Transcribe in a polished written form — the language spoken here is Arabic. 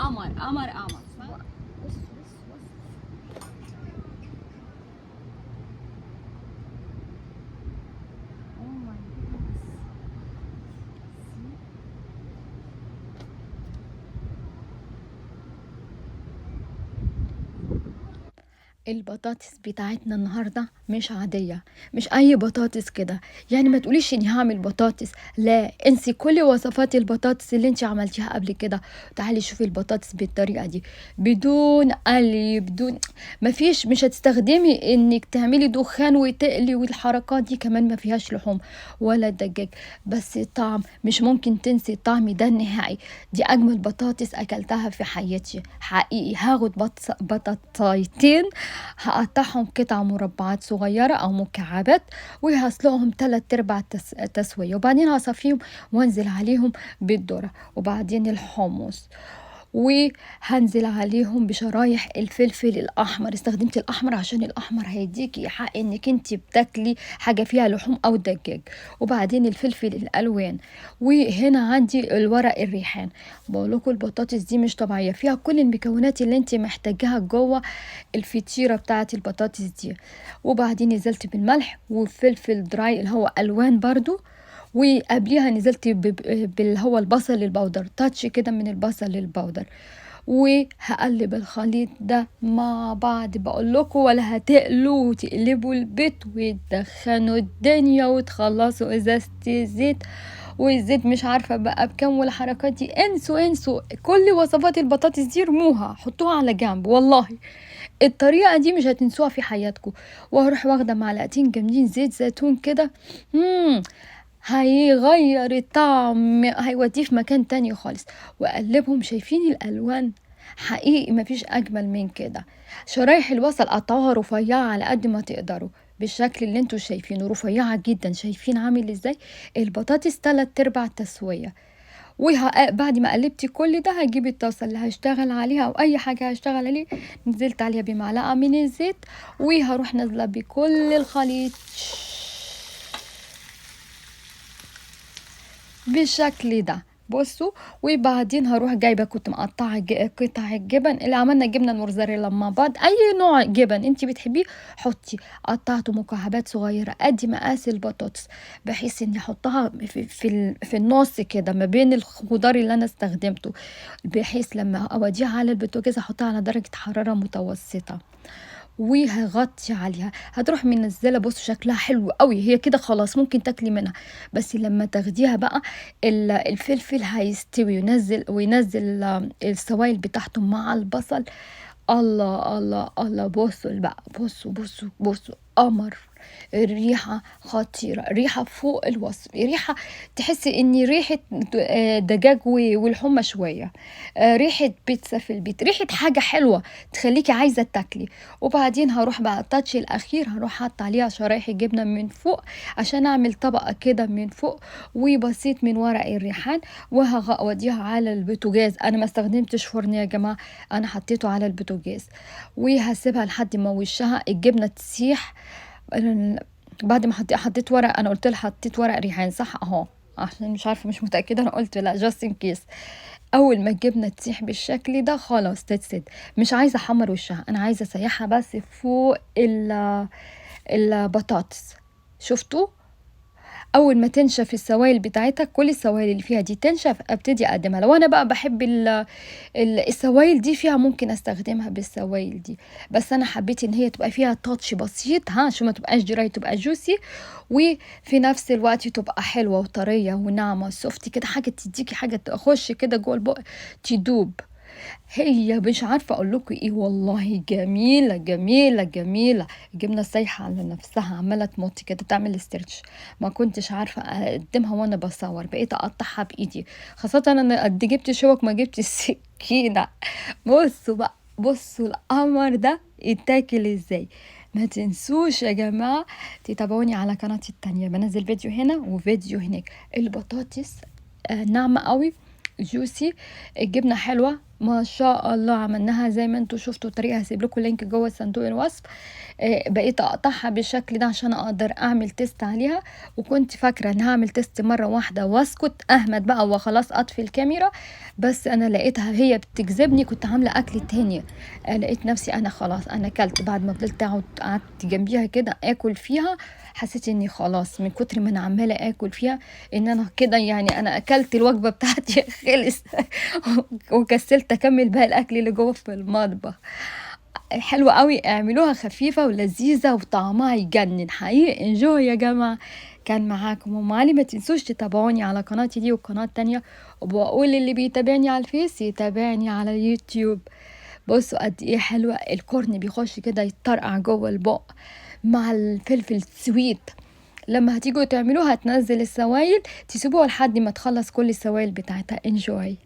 قمر قمر قمر. بص بص بص. Oh my goodness. البطاطس بتاعتنا النهاردة مش عادية، مش أي بطاطس كده. يعني ما تقوليش إني هعمل بطاطس، لا، انسي كل وصفات البطاطس اللي انت عملتيها قبل كده. تعالي شوفي البطاطس بالطريقة دي، بدون قلي، بدون مفيش، مش هتستخدمي إنك تعملي دخان وتقلي، والحركات دي كمان ما فيهاش لحوم ولا دجاج. بس الطعم مش ممكن تنسي الطعم ده النهائي. دي أجمل بطاطس أكلتها في حياتي حقيقي. هاخد بطاطايتين، هقطعهم قطع مربعات صغيرة أو مكعبات، وهسلقهم 3/4 تسوية، وبعدين هصفيهم وانزل عليهم بالذرة، وبعدين الحمص، وهنزل عليهم بشرايح الفلفل الأحمر. استخدمت الأحمر عشان الأحمر هيديكي حق انك انت بتاكلي حاجة فيها لحوم أو دجاج. وبعدين الفلفل الألوان، وهنا عندي الورق الريحان. بقولكوا البطاطس دي مش طبيعية، فيها كل المكونات اللي انت محتاجاها جوه الفطيرة بتاعة البطاطس دي. وبعدين نزلت بالملح وفلفل دراي اللي هو ألوان برضو، وقبليها نزلت باللي هو البصل البودر، تاتش كده من البصل البودر. وهقلب الخليط ده مع بعض، بقول لكم ولا هتقلوا وتقلبوا البيت وتدخنوا الدنيا وتخلصوا ازازة الزيت. والزيت مش عارفة بقى بكام، والحركات دي انسوا كل وصفات البطاطس دي، رموها حطوها على جنب. والله الطريقة دي مش هتنسوها في حياتكم. وهروح واخدة معلقتين جامدين زيت زيتون كده، هيغير الطعم، هيوديه في مكان تاني خالص. وأقلبهم. شايفين الألوان؟ حقيقي مفيش أجمل من كده. شرايح البصل قطعوها رفيعة على قد ما تقدروا، بالشكل اللي انتوا شايفينه، رفيعة جدا. شايفين عامل ازاي؟ البطاطس 3/4 تسوية. بعد ما قلبتي كل ده، هجيب الطاسة اللي هشتغل عليها أو أي حاجة هشتغل عليه، نزلت عليها بمعلقة من الزيت، وهروح نازلة بكل الخليط بالشكل ده. بصوا. وبعدين هروح جايبه، كنت مقطعه قطع الجبن اللي عملنا جبنه الموزاريلا مع بعض، اي نوع جبن انت بتحبيه حطي. قطعته مكعبات صغيره قد مقاس البطاطس، بحيث اني احطها في النص كده ما بين الخضار اللي انا استخدمته، بحيث لما اوديها على البوتاجاز احطها على درجه حراره متوسطه، وهغطي عليها. هتروح منزله. بصوا شكلها حلو قوي، هي كده خلاص ممكن تاكلي منها. بس لما تاخديها بقى، الفلفل هيستوي وينزل السوائل بتاعته مع البصل. الله الله الله. بصوا بقى، بصوا قمر. الريحة خطيرة، ريحة فوق الوصف، ريحة تحسي ان ريحة دجاج والحمى شوية، ريحة بيتزا في البيت، ريحة حاجة حلوة تخليكي عايزة تاكلي. وبعدين هروح بقى التاتش الاخير، هروح حط عليها شرايح الجبنة من فوق عشان اعمل طبقة كده من فوق، وبسيط من ورق الريحان. وهوديها على البوتاجاز. انا ما استخدمتش فرن يا جماعة، انا حطيته على البوتاجاز، وهسيبها لحد ما وشها الجبنة تسيح. بعد ما حطيت ورق، انا قلت لها حطيت ورق ريحان صح اهو، عشان مش عارفه مش متاكده، انا قلت لا جاست ان كيس. اول ما الجبنه تسيح بالشكل ده خلاص تتسد. مش عايزه احمر وشها، انا عايزه اسيحها بس فوق البطاطس. شفتوا؟ اول ما تنشف السوائل بتاعتها، كل السوائل اللي فيها دي تنشف، ابتدي اقدمها. لو انا بقى بحب السوائل دي فيها، ممكن استخدمها بالسوائل دي، بس انا حبيت ان هي تبقى فيها تاتش بسيط، عشان ما تبقاش دراي، تبقى جوسي، وفي نفس الوقت تبقى حلوه وطريه وناعمه سوفتي كده، حاجه تديكي حاجه تخش كده جوه البق تدوب. هي مش عارفه اقول لكم ايه، والله جميله جميله جميله. الجبنه سايحه على نفسها، عماله تمط كده تعمل استرتش. ما كنتش عارفه اقدمها وانا بصور، بقيت اقطعها بايدي، خاصه انا قد جبت شوك ما جبت السكينه. بصوا بقى، بصوا القمر ده يتاكل ازاي. ما تنسوش يا جماعه تتابعوني على قناتي التانية، بنزل فيديو هنا وفيديو هناك. البطاطس ناعمه قوي، جوسي. الجبنة حلوة ما شاء الله، عملناها زي ما انتوا شفتوا الطريقة، هسيب لكم لينك جوه صندوق الوصف. بقيت اقطعها بالشكل ده عشان اقدر اعمل تيست عليها، وكنت فاكرة ان هعمل تيست مرة واحدة واسكت اهمد بقى وخلاص اطفي الكاميرا، بس انا لقيتها هي بتجذبني. كنت عاملة اكل تاني، لقيت نفسي انا خلاص انا اكلت، بعد ما فضلت قعدت جنبيها كده اكل فيها، حسيت اني خلاص من كتر ما انا عمالة اكل فيها ان انا كده يعني انا اكلت الوجبة بتاعتي خلص وكسلت اكمل بقى الاكل اللي جوه في المطبخ. حلوة قوي، اعملوها خفيفة ولذيذة وطعمها يجنن حقيقي. انجوي يا جماعة. كان معاكم ام علي، ما تنسوش تتابعوني على قناتي دي والقناة تانية، وبقول اللي بيتابعني على الفيس يتابعني على اليوتيوب. بصوا قد ايه حلوة، الكورن بيخش كده يتطرقع جوه البق مع الفلفل سويت. لما هتيجوا تعملوها هتنزل السوائل، تسيبوها لحد ما تخلص كل السوائل بتاعتها. انجوي.